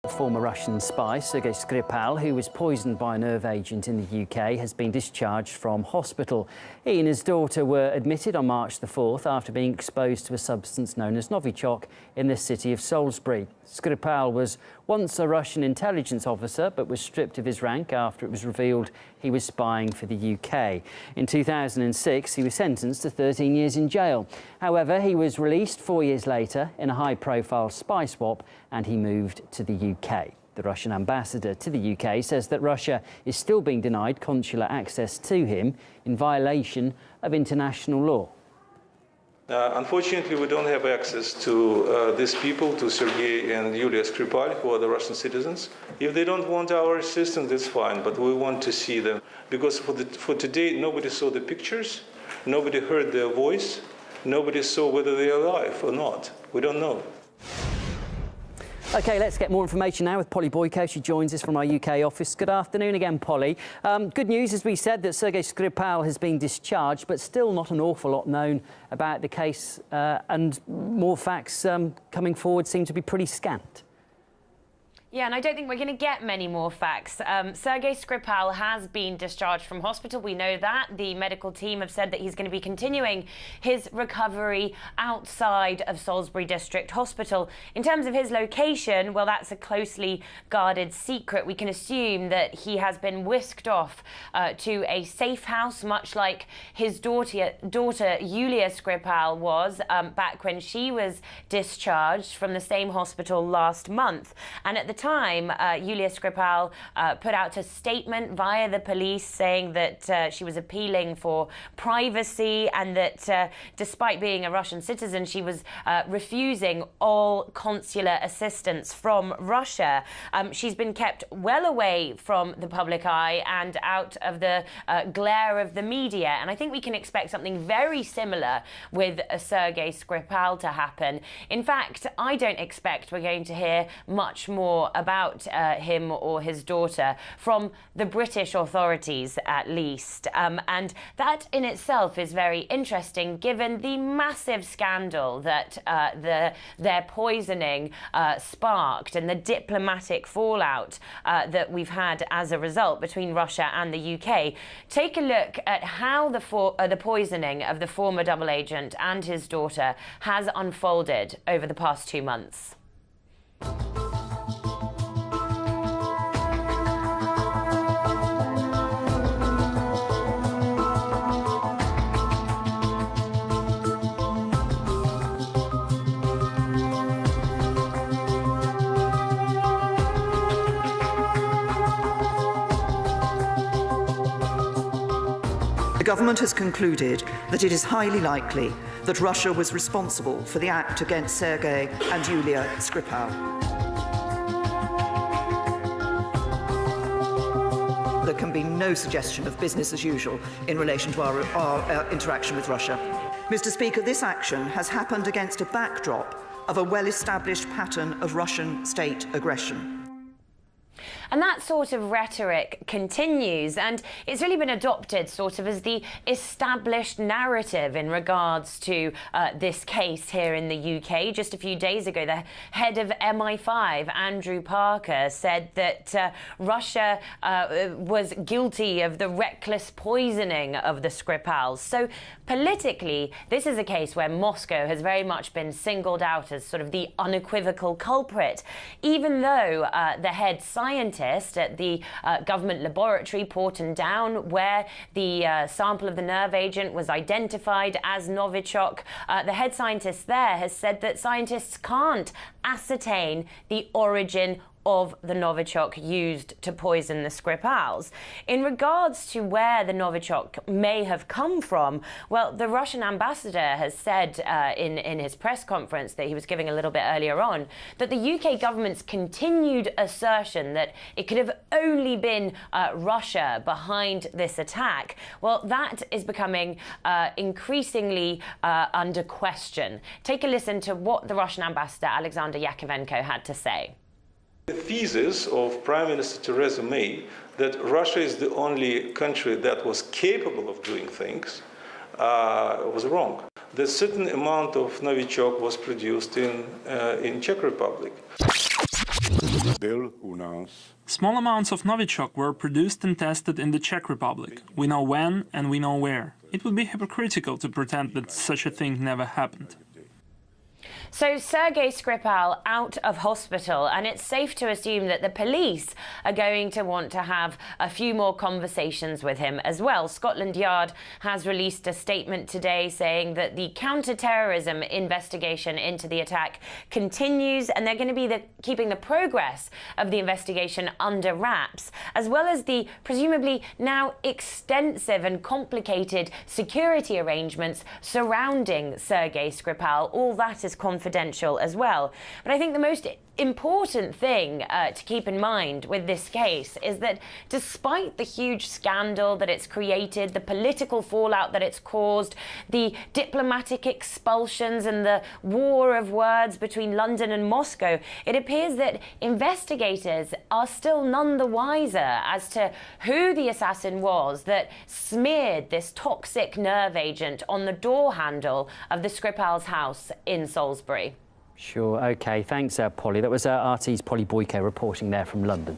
Former Russian spy Sergei Skripal, who was poisoned by a nerve agent in the UK, has been discharged from hospital. He and his daughter were admitted on March the 4th after being exposed to a substance known as Novichok in the city of Salisbury. Skripal was once a Russian intelligence officer but was stripped of his rank after it was revealed he was spying for the UK. In 2006, he was sentenced to 13 years in jail. However, he was released 4 years later in a high-profile spy swap and he moved to the UK. The Russian ambassador to the UK says that Russia is still being denied consular access to him in violation of international law. Unfortunately, we don't have access to these people, to Sergei and Yulia Skripal, who are the Russian citizens. If they don't want our assistance, that's fine, but we want to see them. Because for today, nobody saw the pictures, nobody heard their voice, nobody saw whether they are alive or not. We don't know. OK, let's get more information now with Polly Boyko. She joins us from our UK office. Good afternoon again, Polly. Good news, as we said, that Sergei Skripal has been discharged, but still not an awful lot known about the case, and more facts coming forward seem to be pretty scant. Yeah, and I don't think we're going to get many more facts. Sergei Skripal has been discharged from hospital. We know that. The medical team have said that he's going to be continuing his recovery outside of Salisbury District Hospital. In terms of his location, well, that's a closely guarded secret. We can assume that he has been whisked off to a safe house, much like his daughter Yulia Skripal was back when she was discharged from the same hospital last month. And at the time, Yulia Skripal put out a statement via the police saying that she was appealing for privacy and that despite being a Russian citizen, she was refusing all consular assistance from Russia. She's been kept well away from the public eye and out of the glare of the media. And I think we can expect something very similar with Sergei Skripal to happen. In fact, I don't expect we're going to hear much more about him or his daughter from the British authorities, at least. And that in itself is very interesting, given the massive scandal that their poisoning sparked and the diplomatic fallout that we've had as a result between Russia and the UK. Take a look at how the poisoning of the former double agent and his daughter has unfolded over the past 2 months. The government has concluded that it is highly likely that Russia was responsible for the act against Sergei and Yulia Skripal. There can be no suggestion of business as usual in relation to our interaction with Russia. Mr. Speaker, this action has happened against a backdrop of a well-established pattern of Russian state aggression. And that sort of rhetoric continues, and it's really been adopted sort of as the established narrative in regards to this case here in the UK. Just a few days ago, the head of MI5, Andrew Parker, said that Russia was guilty of the reckless poisoning of the Skripals. So politically, this is a case where Moscow has very much been singled out as sort of the unequivocal culprit, even though the head scientist at the government laboratory, Porton Down, where the sample of the nerve agent was identified as Novichok, the head scientist there has said that scientists can't ascertain the origin of the Novichok used to poison the Skripals. In regards to where the Novichok may have come from, well, the Russian ambassador has said in his press conference that he was giving a little bit earlier on that the UK government's continued assertion that it could have only been Russia behind this attack, well, that is becoming increasingly under question. Take a listen to what the Russian ambassador Alexander Yakovenko had to say. The thesis of Prime Minister Theresa May that Russia is the only country that was capable of doing things was wrong. The certain amount of Novichok was produced in Czech Republic. Small amounts of Novichok were produced and tested in the Czech Republic. We know when and we know where. It would be hypocritical to pretend that such a thing never happened. So Sergei Skripal out of hospital, and it's safe to assume that the police are going to want to have a few more conversations with him as well. Scotland Yard has released a statement today saying that the counter-terrorism investigation into the attack continues, and they're going to be keeping the progress of the investigation under wraps, as well as the presumably now extensive and complicated security arrangements surrounding Sergei Skripal. All that is confidential as well. But I think the most important thing to keep in mind with this case is that despite the huge scandal that it's created, the political fallout that it's caused, the diplomatic expulsions and the war of words between London and Moscow, it appears that investigators are still none the wiser as to who the assassin was that smeared this toxic nerve agent on the door handle of the Skripal's house in Salisbury. Sure, OK. Thanks, Polly. That was RT's Polly Boyko reporting there from London.